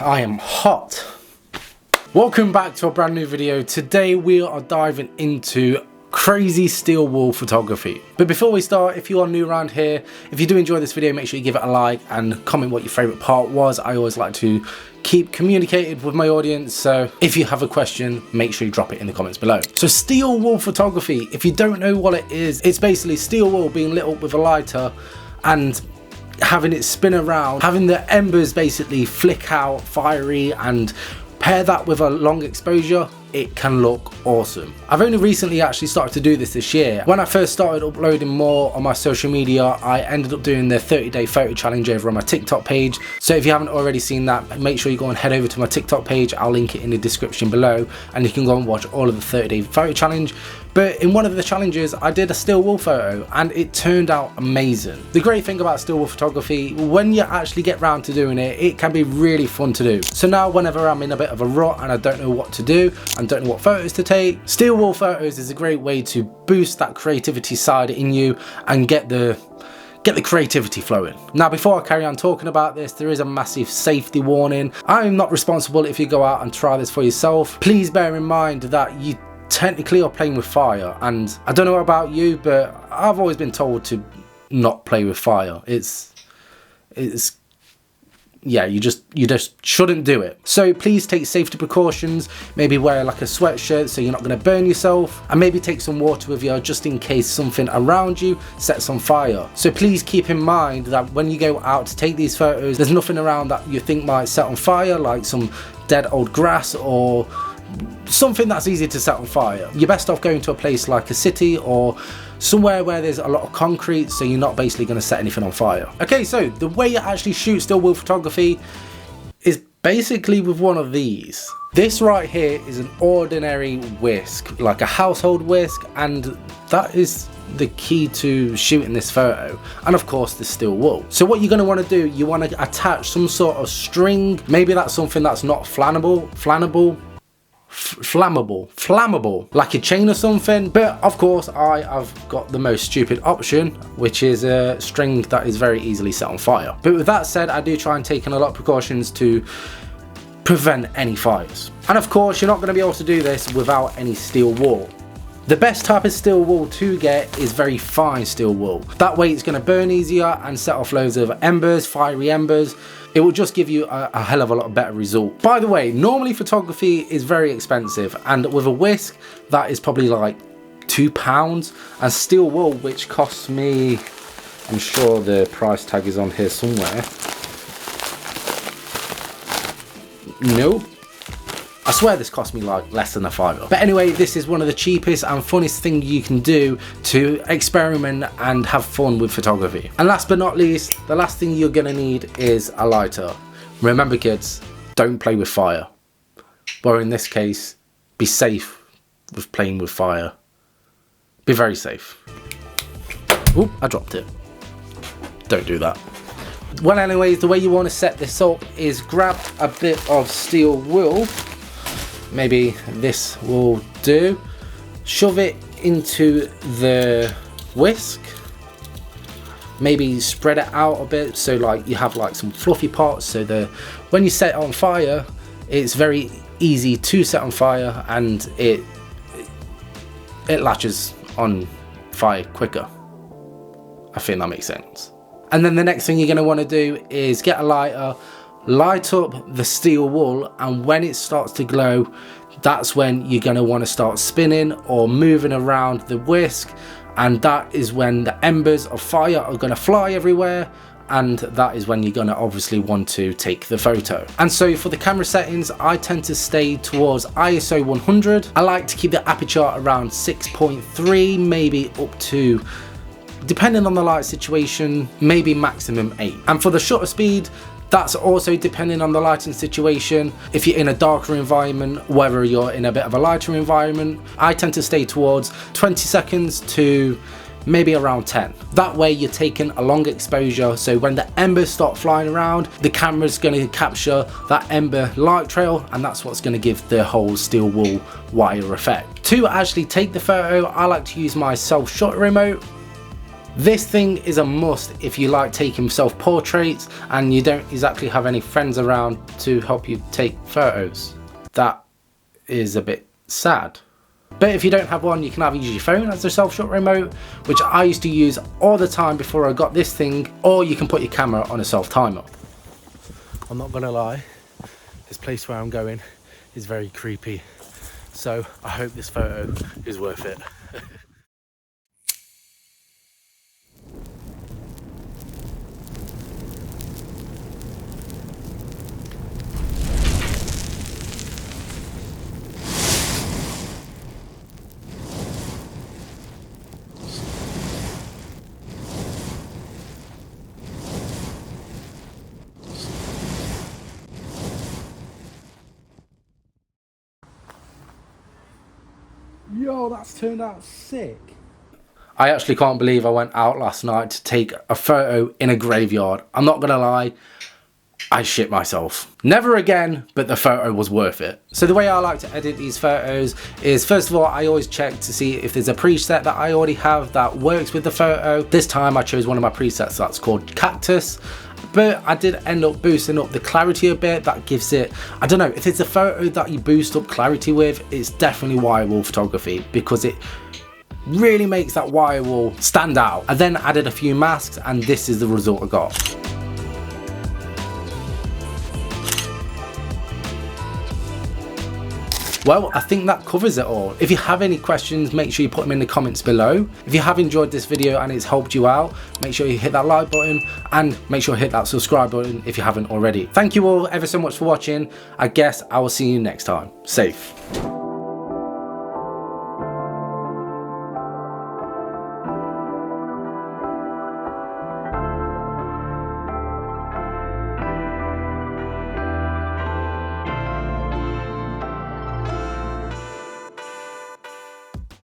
I am hot. Welcome back to a brand new video. Today we are diving into crazy steel wool photography. But before we start, if you are new around here, if you do enjoy this video, make sure you give it a like and comment what your favorite part was. I always like to keep communicated with my audience, so if you have a question, make sure you drop it in the comments below. So steel wool photography, if you don't know what it is, it's basically steel wool being lit up with a lighter and having it spin around, having the embers basically flick out fiery, and pair that with a long exposure, it can look awesome. I've only recently actually started to do this year. When I first started uploading more on my social media, I ended up doing the 30-day photo challenge over on my TikTok page. So if you haven't already seen that, make sure you go and head over to my TikTok page. I'll link it in the description below, and you can go and watch all of the 30-day photo challenge. But in one of the challenges, I did a steel wool photo and it turned out amazing. The great thing about steel wool photography, when you actually get round to doing it, it can be really fun to do. So now whenever I'm in a bit of a rut and I don't know what to do and don't know what photos to take, steel wool photos is a great way to boost that creativity side in you and get the creativity flowing. Now, before I carry on talking about this, there is a massive safety warning. I'm not responsible if you go out and try this for yourself. Please bear in mind that you technically are playing with fire, and I don't know about you, but I've always been told to not play with fire. Yeah, you just shouldn't do it. So please take safety precautions. Maybe wear like a sweatshirt so you're not going to burn yourself, and maybe take some water with you just in case something around you sets on fire. So please keep in mind that when you go out to take these photos, there's nothing around that you think might set on fire, like some dead old grass or something that's easy to set on fire. You're best off going to a place like a city or somewhere where there's a lot of concrete, so you're not basically going to set anything on fire. Okay, so the way you actually shoot steel wool photography is basically with one of these. This right here is an ordinary whisk, like a household whisk, and that is the key to shooting this photo, and of course the steel wool. So what you're going to want to do, you want to attach some sort of string. Maybe that's something that's not flammable, like a chain or something. But of course I have got the most stupid option, which is a string that is very easily set on fire. But with that said, I do try and take in a lot of precautions to prevent any fires. And of course you're not going to be able to do this without any steel wool. The best type of steel wool to get is very fine steel wool. That way it's going to burn easier and set off loads of embers, fiery embers. It will just give you a hell of a lot better result. By the way, normally photography is very expensive, and with a whisk that is probably like £2, and steel wool, which costs me, I'm sure the price tag is on here somewhere. Nope. I swear this cost me like less than a £5. But anyway, this is one of the cheapest and funnest things you can do to experiment and have fun with photography. And last but not least, the last thing you're gonna need is a lighter. Remember kids, don't play with fire. Or in this case, be safe with playing with fire. Be very safe. Oop, I dropped it. Don't do that. Well, anyways, the way you want to set this up is grab a bit of steel wool. Maybe this will do. Shove it into the whisk. Maybe spread it out a bit so like you have like some fluffy parts, so when you set it on fire, it's very easy to set on fire, and it latches on fire quicker. I think that makes sense. And then the next thing you're going to want to do is get a lighter, light up the steel wool, and when it starts to glow, that's when you're going to want to start spinning or moving around the whisk, and that is when the embers of fire are going to fly everywhere, and that is when you're going to obviously want to take the photo. And so for the camera settings, I tend to stay towards ISO 100. I like to keep the aperture around 6.3, maybe up to, depending on the light situation, maybe maximum 8. And for the shutter speed, that's also depending on the lighting situation. If you're in a darker environment, whether you're in a bit of a lighter environment, I tend to stay towards 20 seconds to maybe around 10. That way you're taking a long exposure, so when the embers start flying around, the camera's going to capture that ember light trail, and that's what's going to give the whole steel wool wire effect. To actually take the photo, I like to use my self shutter remote. This thing is a must if you like taking self-portraits and you don't exactly have any friends around to help you take photos. That is a bit sad. But if you don't have one, you can either use your phone as a self-shot remote, which I used to use all the time before I got this thing, or you can put your camera on a self-timer. I'm not gonna lie, this place where I'm going is very creepy, so I hope this photo is worth it. Yo, that's turned out sick. I actually can't believe I went out last night to take a photo in a graveyard. I'm not gonna lie, I shit myself. Never again, but the photo was worth it. So the way I like to edit these photos is, first of all, I always check to see if there's a preset that I already have that works with the photo. This time I chose one of my presets that's called Cactus. But I did end up boosting up the clarity a bit. That gives it, I don't know, if it's a photo that you boost up clarity with, it's definitely wire wall photography, because it really makes that wire wall stand out. I then added a few masks and this is the result I got. Well, I think that covers it all. If you have any questions, make sure you put them in the comments below. If you have enjoyed this video and it's helped you out, make sure you hit that like button and make sure you hit that subscribe button if you haven't already. Thank you all ever so much for watching. I guess I will see you next time. Safe.